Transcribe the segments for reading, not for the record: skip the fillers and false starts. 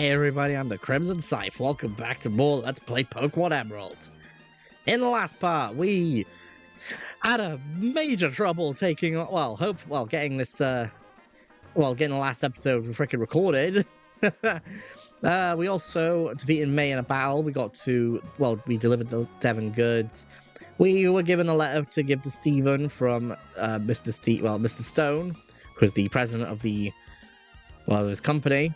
Hey everybody, I'm the Crimson Scythe. Welcome back to more Let's Play Pokemon Emerald. In the last part, we had a major trouble taking, getting this, getting the last episode freaking recorded. We also defeated May in a battle. We delivered the Devon goods. We were given a letter to give to Steven from Mr. Stone, who's the president of his company.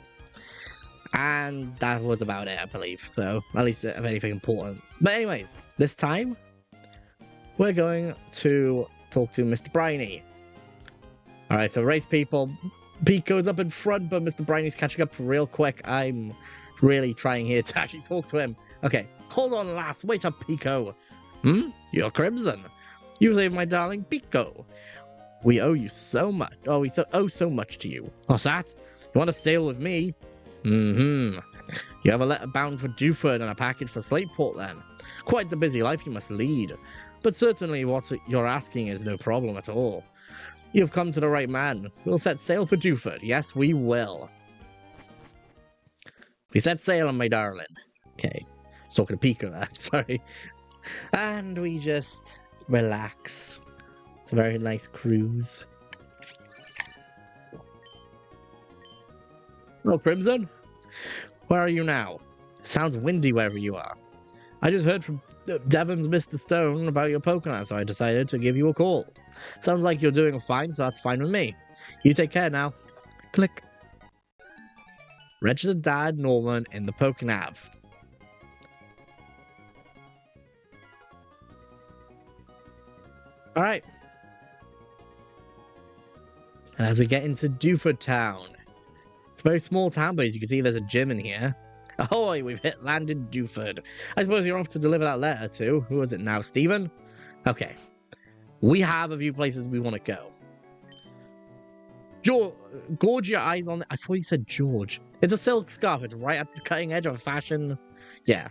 And that was about it, I believe. So, at least of anything important. But anyways, this time, we're going to talk to Mr. Briny. Alright, so race people. Pico's up in front, but Mr. Briny's catching up real quick. I'm really trying here to actually talk to him. Okay, hold on, lass. Wait up, Pico. You're Crimson. You saved my darling Pico. We owe you so much. Oh, we owe so much to you. What's that? You want to sail with me? You have a letter bound for Dewford and a package for Slateport then. Quite the busy life you must lead. But certainly what you're asking is no problem at all. You've come to the right man. We'll set sail for Dewford. Yes, we will. We set sail, my darling. Okay. Talking to Pico there, sorry. And we just relax. It's a very nice cruise. Hello, Crimson. Where are you now? Sounds windy wherever you are. I just heard from Devon's Mr. Stone about your Pokemon, so I decided to give you a call. Sounds like you're doing fine, so that's fine with me. You take care now. Click. Registered Dad Norman in the Pokenav. Alright. And as we get into Dewford Town. It's a very small town, but as you can see, there's a gym in here. Ahoy, we've hit land in Dewford. I suppose you're off to deliver that letter to. Who is it now, Steven? Okay. We have a few places we want to go. Gorge your eyes on... I thought you said George. It's a silk scarf. It's right at the cutting edge of fashion. Yeah.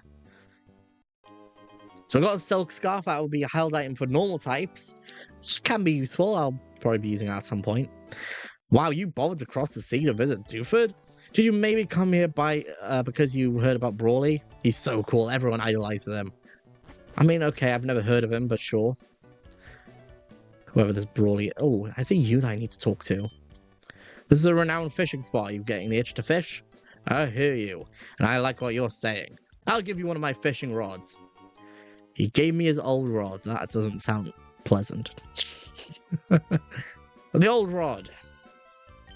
So I've got a silk scarf that will be a held item for normal types. Which can be useful. I'll probably be using that at some point. Wow, you bothered to cross the sea to visit Dewford? Did you maybe come here because you heard about Brawly? He's so cool. Everyone idolizes him. I mean, okay, I've never heard of him, but sure. Whoever this Brawly... Oh, I see you that I need to talk to. This is a renowned fishing spot. Are you getting the itch to fish? I hear you, and I like what you're saying. I'll give you one of my fishing rods. He gave me his old rod. That doesn't sound pleasant. The old rod.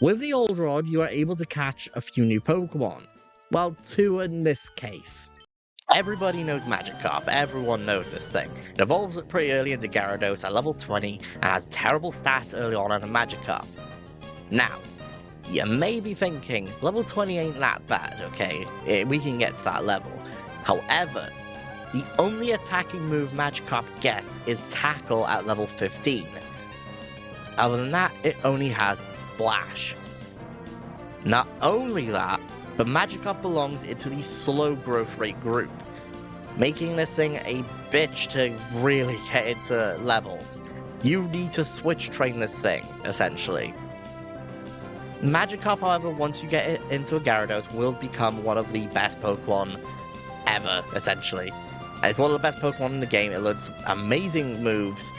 With the old rod, you are able to catch a few new Pokemon. Well, two in this case. Everybody knows Magikarp. Everyone knows this thing. It evolves pretty early into Gyarados at level 20 and has terrible stats early on as a Magikarp. Now, you may be thinking, level 20 ain't that bad, okay? We can get to that level. However, the only attacking move Magikarp gets is Tackle at level 15. Other than that, it only has Splash. Not only that, but Magikarp belongs into the slow growth rate group, making this thing a bitch to really get into levels. You need to switch train this thing, essentially. Magikarp, however, once you get it into a Gyarados, will become one of the best Pokemon ever, essentially. It's one of the best Pokemon in the game. It learns amazing moves.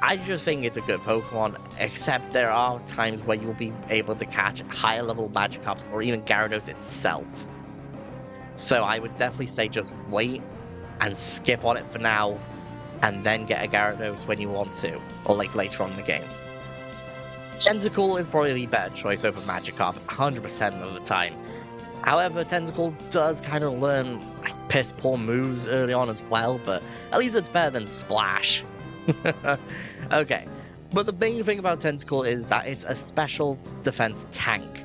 I just think it's a good Pokemon, except there are times where you'll be able to catch higher level Magikarps or even Gyarados itself. So I would definitely say just wait and skip on it for now, and then get a Gyarados when you want to, or like later on in the game. Tentacle is probably the better choice over Magikarp 100% of the time. However, Tentacle does kind of learn piss poor moves early on as well, but at least it's better than Splash. Okay, but the main thing about Tentacle is that it's a special defense tank.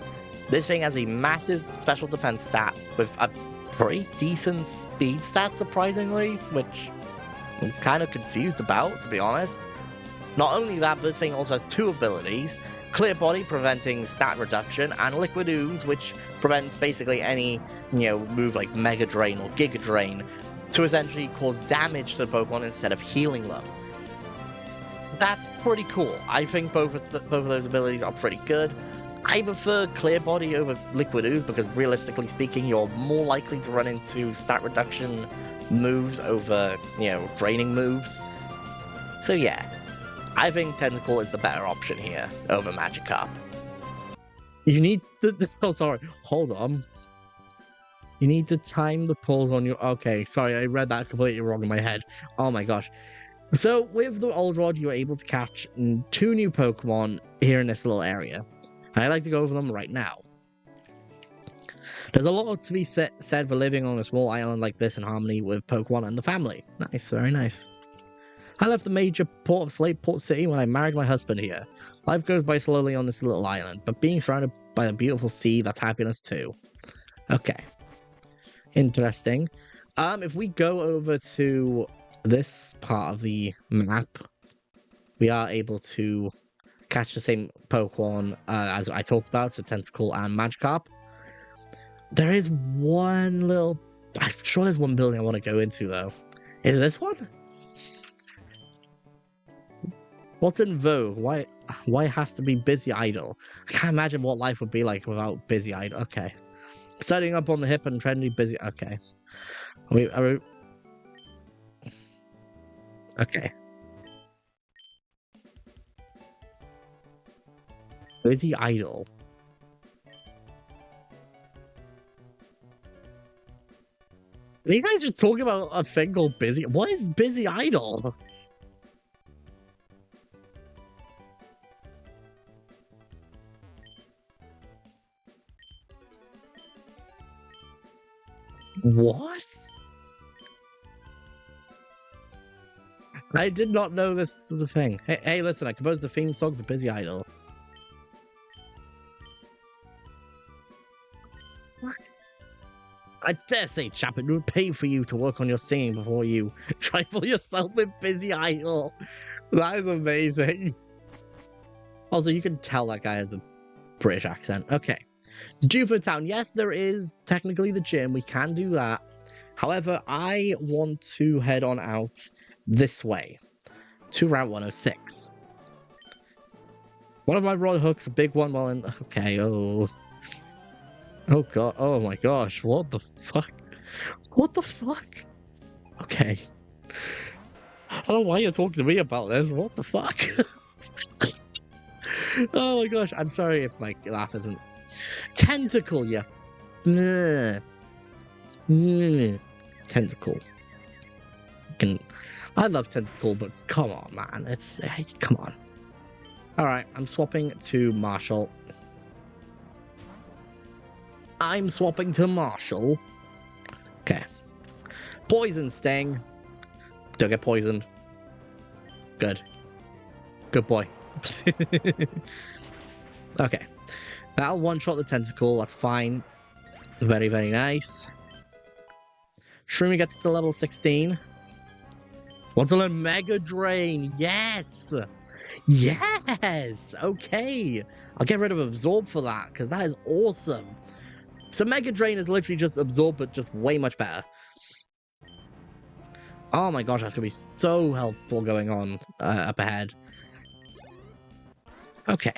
This thing has a massive special defense stat with a pretty decent speed stat, surprisingly, which I'm kind of confused about, to be honest. Not only that, but this thing also has two abilities: Clear Body, preventing stat reduction, and Liquid Ooze, which prevents basically any, move like Mega Drain or Giga Drain to essentially cause damage to the Pokemon instead of healing them. That's pretty cool. I think both of those abilities are pretty good. I prefer Clear Body over Liquid Ooze because realistically speaking, you're more likely to run into stat reduction moves over, draining moves. So yeah, I think Tentacle is the better option here over Magikarp. You need to... Oh, sorry. Hold on. You need to time the pulls on your... Okay, sorry, I read that completely wrong in my head. Oh my gosh. So, with the Old Rod, you're able to catch 2 new Pokemon here in this little area. And I'd like to go over them right now. There's a lot to be said for living on a small island like this in harmony with Pokemon and the family. Nice, very nice. I left the major port of Slateport City when I married my husband here. Life goes by slowly on this little island, but being surrounded by a beautiful sea, that's happiness too. Okay. Interesting. If we go over to this part of the map, we are able to catch the same Pokemon as I talked about, so Tentacle and Magikarp. There is one little... I'm sure there's one building I want to go into, though. Is it this one? What's in vogue? Why it has to be Busy Idol? I can't imagine what life would be like without Busy Idol. Okay. Setting up on the hip and trendy Busy... Okay. Are we... Okay. Busy Idol. Are you guys just talking about a thing called Busy? What is Busy Idol? What? I did not know this was a thing. Hey, listen, I composed the theme song for Busy Idol. What? I dare say, chap, it would pay for you to work on your singing before you trifle yourself with Busy Idol. That is amazing. Also, you can tell that guy has a British accent. Okay. Dewford Town. Yes, there is technically the gym. We can do that. However, I want to head on out this way to Route 106. One of my rod hooks, a big one, while in... Okay, oh god, oh my gosh, what the fuck? What the fuck? Okay. I don't know why you're talking to me about this, what the fuck? Oh my gosh, I'm sorry if my laugh isn't... Tentacle, yeah. Tentacle. I love Tentacle, but come on, man. Hey, come on. Alright, I'm swapping to Marshall. Okay. Poison Sting. Don't get poisoned. Good. Good boy. Okay. That'll one-shot the Tentacle. That's fine. Very, very nice. Shroomy gets to level 16. Want to learn Mega Drain? Yes! Yes! Okay. I'll get rid of Absorb for that, because that is awesome. So Mega Drain is literally just Absorb, but just way much better. Oh my gosh, that's going to be so helpful going on up ahead. Okay.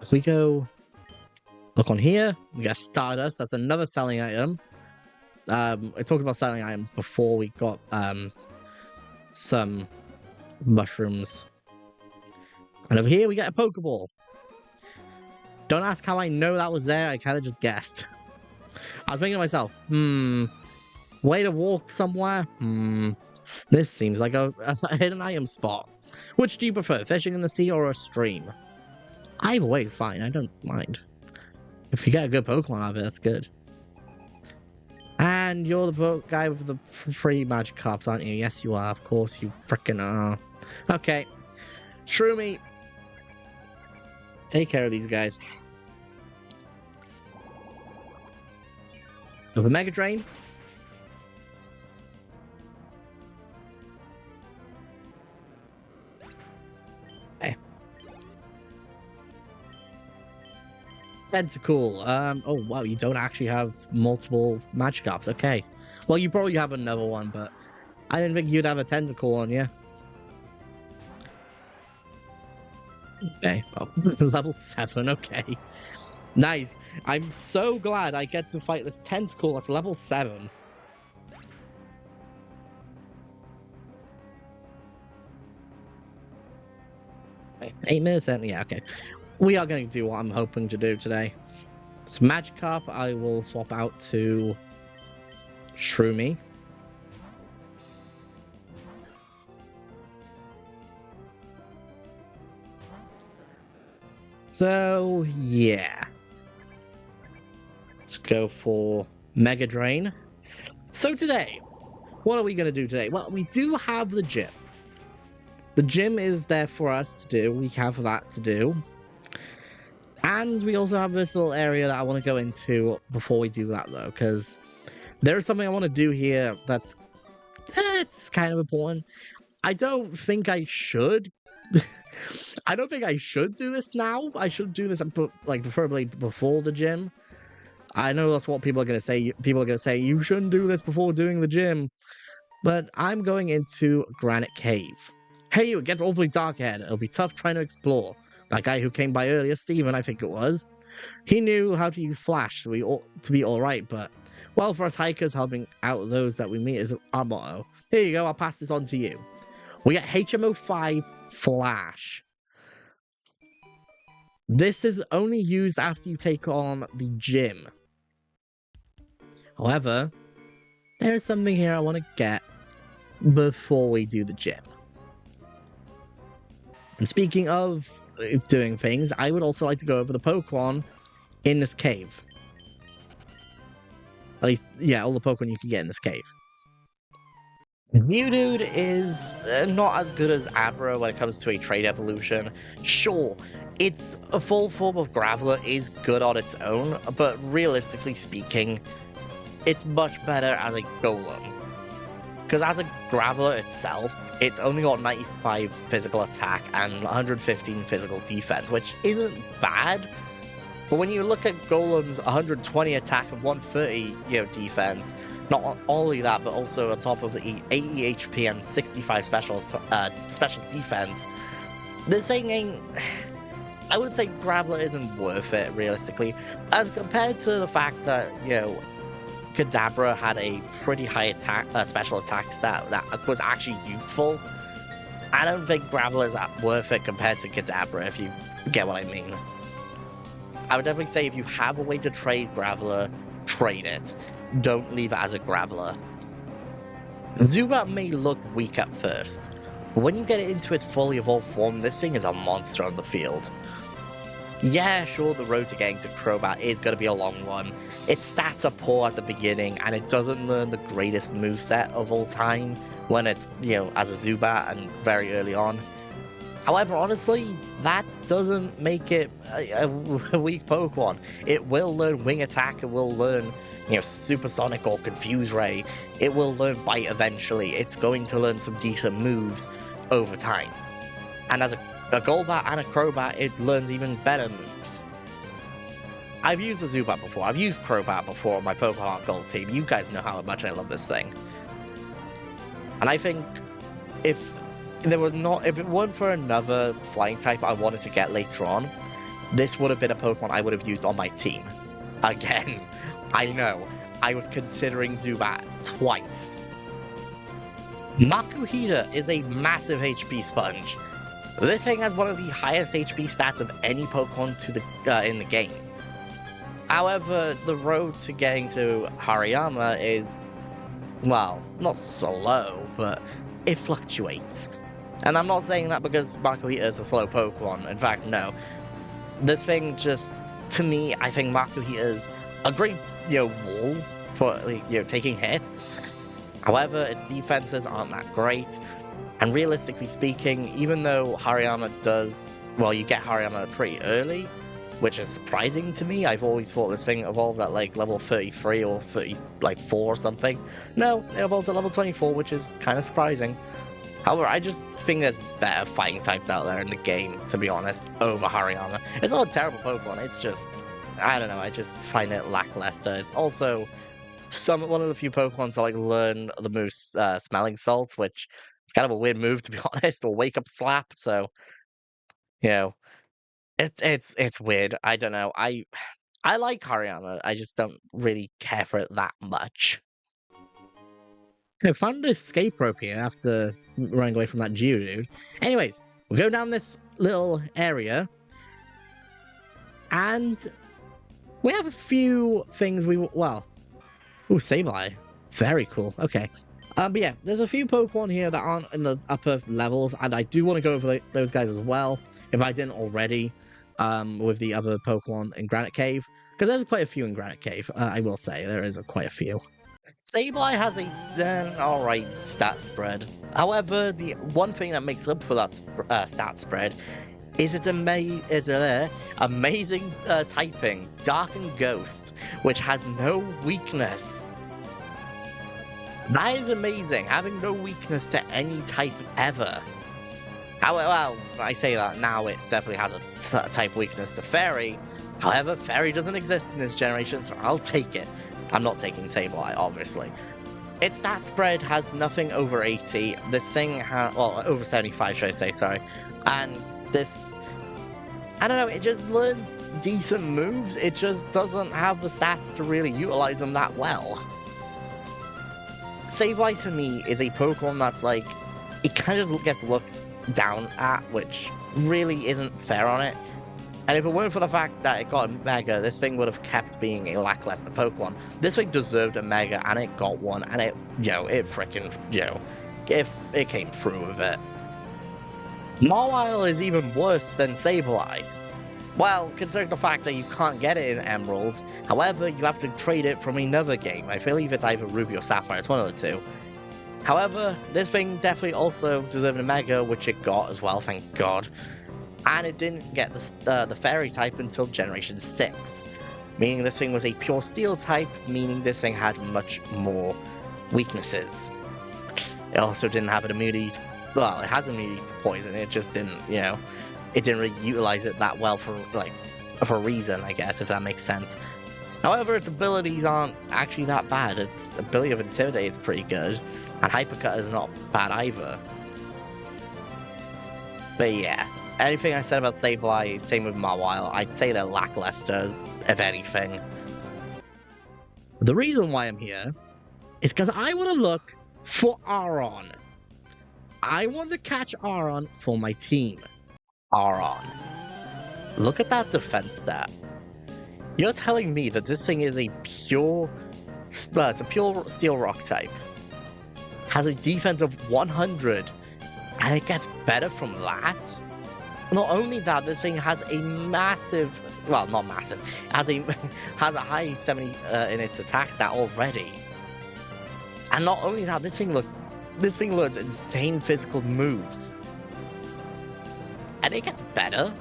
If we go look on here, we got Stardust. That's another selling item. I talked about selling items before we got some mushrooms. And over here we get a Pokeball. Don't ask how I know that was there. I kind of just guessed. I was thinking to myself, way to walk somewhere? This seems like a hidden item spot. Which do you prefer, fishing in the sea or a stream? Either way is fine, I don't mind. If you get a good Pokemon out of it, that's good. And you're the guy with the free Magikarps, aren't you? Yes, you are. Of course, you frickin' are. Okay. Shroomy. Take care of these guys. With a Mega Drain. Okay. Tentacle. Oh wow, you don't actually have multiple Magikarps. Okay. Well, you probably have another one, but I didn't think you'd have a tentacle on you. Okay, well, level 7, okay. Nice. I'm so glad I get to fight this tentacle that's level 7. Okay, 8 minutes in? Yeah, okay. We are going to do what I'm hoping to do today. So Magikarp, I will swap out to Shroomy. So, yeah. Let's go for Mega Drain. So today, what are we going to do today? Well, we do have the gym. The gym is there for us to do. We have that to do. And we also have this little area that I want to go into before we do that, though, because there's something I want to do here that's it's kind of important. I don't think I should. I don't think I should do this now. I should do this, like, preferably before the gym. I know that's what people are going to say. People are going to say, you shouldn't do this before doing the gym. But I'm going into Granite Cave. Hey, you, it gets awfully dark ahead. It'll be tough trying to explore. That guy who came by earlier, Steven, I think it was. He knew how to use Flash to be alright, but, well, for us hikers, helping out those that we meet is our motto. Here you go, I'll pass this on to you. We got HMO 5 Flash. This is only used after you take on the gym. However, there's something here I want to get before we do the gym. And speaking of doing things, I would also like to go over the Pokemon in this cave. At least, yeah, all the Pokemon you can get in this cave. Geodude is not as good as Abra when it comes to a trade evolution. Sure, its a full form of Graveler is good on its own, but realistically speaking, it's much better as a Golem. Because as a Graveler itself, it's only got 95 physical attack and 115 physical defense, which isn't bad. But when you look at Golem's 120 attack and 130, defense, not only that, but also on top of the 80 HP and 65 special defense, this thing ain't. I would say Graveler isn't worth it realistically, as compared to the fact that Kadabra had a pretty high special attack stat that was actually useful. I don't think Graveler is worth it compared to Kadabra, if you get what I mean. I would definitely say if you have a way to trade Graveler, trade it. Don't leave it as a Graveler. Zubat may look weak at first, but when you get it into its fully evolved form, this thing is a monster on the field. Yeah, sure, the road to getting to Crobat is going to be a long one. Its stats are poor at the beginning, and it doesn't learn the greatest moveset of all time when it's, as a Zubat and very early on. However, honestly, that doesn't make it a weak Pokemon. It will learn Wing Attack, it will learn, Supersonic or Confuse Ray. It will learn Bite eventually. It's going to learn some decent moves over time. And as a Golbat and a Crobat, it learns even better moves. I've used the Zubat before. I've used Crobat before on my Pokemon Gold team. You guys know how much I love this thing. And I think if it weren't for another flying type I wanted to get later on, this would have been a Pokemon I would have used on my team. Again, I know. I was considering Zubat twice. Makuhita is a massive HP sponge. This thing has one of the highest HP stats of any Pokemon in the game. However, the road to getting to Hariyama is, well, not slow, but it fluctuates. And I'm not saying that because Makuhita is a slow Pokemon. In fact, no. This thing just, to me, I think Makuhita is a great, wall for, taking hits. However, its defenses aren't that great. And realistically speaking, even though Hariyama you get Hariyama pretty early, which is surprising to me. I've always thought this thing evolved at level 33 or 34 or something. No, it evolves at level 24, which is kind of surprising. However, I just think there's better fighting types out there in the game, to be honest, over Hariyama. It's not a terrible Pokemon, it's just, I don't know, I just find it lackluster. It's also one of the few Pokemon to like learn the move Smelling Salt, which is kind of a weird move to be honest, or Wake Up Slap. So you know, it's weird. I don't know. I like Hariyama. I just don't really care for it that much. I found an escape rope here after running away from that Geodude. Anyways, we go down this little area, and we have a few things well. Ooh, Sableye. Very cool. Okay. But yeah, there's a few Pokemon here that aren't in the upper levels, and I do want to go over those guys as well, if I didn't already, with the other Pokemon in Granite Cave. Because there's quite a few in Granite Cave, I will say. There is quite a few. Sableye has an alright stat spread. However, the one thing that makes up for that stat spread is its amazing typing, Dark and Ghost, which has no weakness. That is amazing, having no weakness to any type ever. Well, I say that now, it definitely has a type weakness to Fairy. However, Fairy doesn't exist in this generation, so I'll take it. I'm not taking Sableye, obviously. Its stat spread has nothing over 80. This thing has, well, over 75, should I say, sorry. And this, I don't know, it just learns decent moves. It just doesn't have the stats to really utilize them that well. Sableye to me is a Pokemon that's like, it kind of just gets looked down at, which really isn't fair on it. And if it weren't for the fact that it got a Mega, this thing would have kept being a lackluster Pokemon. This thing deserved a Mega, and it got one, and it freaking, it came through with it. Mawile is even worse than Sableye. Well, considering the fact that you can't get it in Emerald, however, you have to trade it from another game. I believe it's either Ruby or Sapphire, it's one of the two. However, this thing definitely also deserved a Mega, which it got as well, thank God. And it didn't get the Fairy type until Generation 6, meaning this thing was a pure Steel type, meaning this thing had much more weaknesses. It also didn't have an immunity, well, it has an immunity to poison, it just didn't, it didn't really utilize it that well for a reason, I guess, if that makes sense. However, its abilities aren't actually that bad. Its ability of Intimidate is pretty good, and Hypercut is not bad either. But yeah, anything I said about Sableye, same with Mawile, I'd say they're lackluster, if anything. The reason why I'm here is because I want to look for Aron. I want to catch Aron for my team. Aron. Look at that defense stat. You're telling me that this thing is a pure... it's a pure Steel Rock type. Has a defense of 100. And it gets better from that? Not only that, this thing has a massive... well, not massive. Has a high 70 in its attack stat already. And not only that, this thing learns insane physical moves. And it gets better.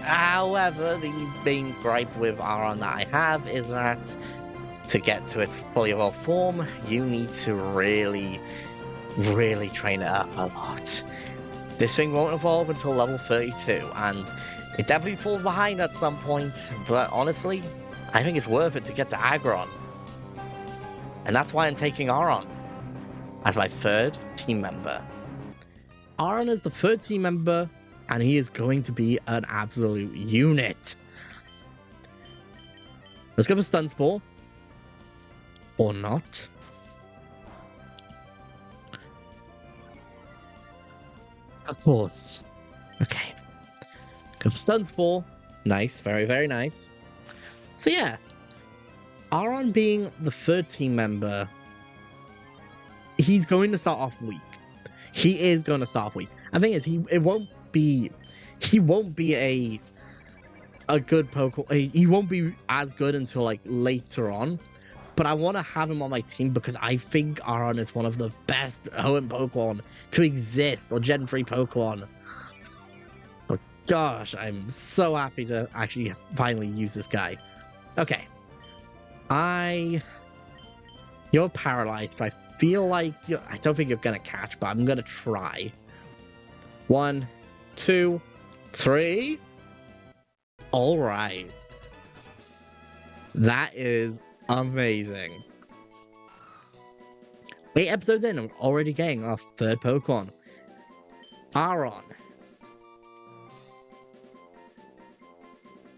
However, the main gripe with Aron that I have is that to get to its fully evolved form, you need to really, really train it up a lot. This thing won't evolve until level 32, and it definitely falls behind at some point, but honestly, I think it's worth it to get to Aggron. And that's why I'm taking Aron as my third team member. Aron is the third team member, and he is going to be an absolute unit. Let's go for Stun Spore. Or not. Of course. Okay. Go for Stun Spore. Nice. Very, very nice. So yeah. Aron being the third team member, he's going to start off weak. He is going to start off weak. The thing is, he won't be a good Pokemon. He won't be as good until like later on. But I want to have him on my team because I think Aron is one of the best Hoenn Pokemon to exist, or Gen 3 Pokemon. Oh gosh, I'm so happy to actually finally use this guy. Okay. You're paralyzed, so I feel like I don't think you're gonna catch, but I'm gonna try. 1, 2, 3. All right. That is Amazing. 8 episodes in, I'm already getting our third Pokemon. Aron.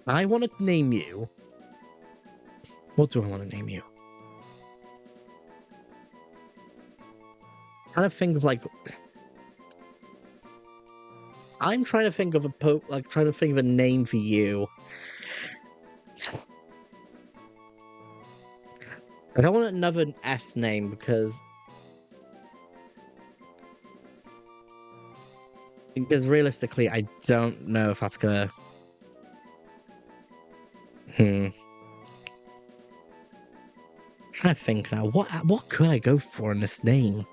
I want to name you. What do I want to name you? Kind of think of like. I'm trying to think of trying to think of a name for you. I don't want another S name because realistically, I don't know if that's gonna. Trying to think now. What could I go for in this name?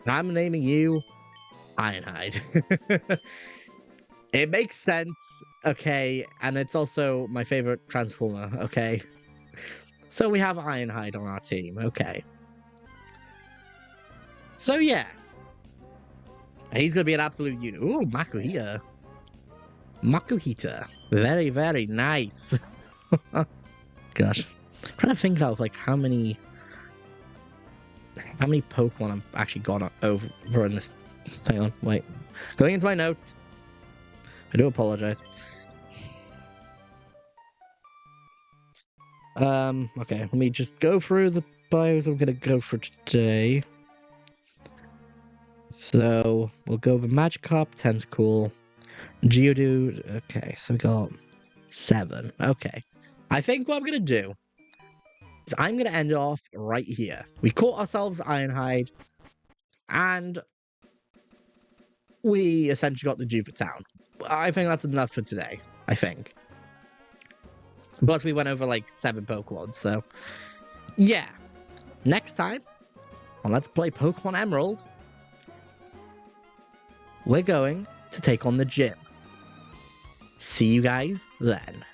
I'm naming you Ironhide. It makes sense, okay, and it's also my favorite Transformer, okay. So we have Ironhide on our team, okay. So yeah, he's gonna be an absolute unit. Ooh, Makuhita. Makuhita, very very nice. Gosh, I'm trying to think of like how many Pokemon I've actually gone over in this. Hang on, wait. Going into my notes. I do apologize. Okay, let me just go through the bios I'm gonna go for today. So we'll go over Magikarp, Tentacool, Geodude. Okay, so we got 7. Okay. I think what I'm gonna do is I'm gonna end it off right here. We caught ourselves Ironhide, and we essentially got the Jupiter Town. I think that's enough for today. I think. Plus, we went over like 7 Pokemon, so yeah. Next time on Let's Play Pokemon Emerald, we're going to take on the gym. See you guys then.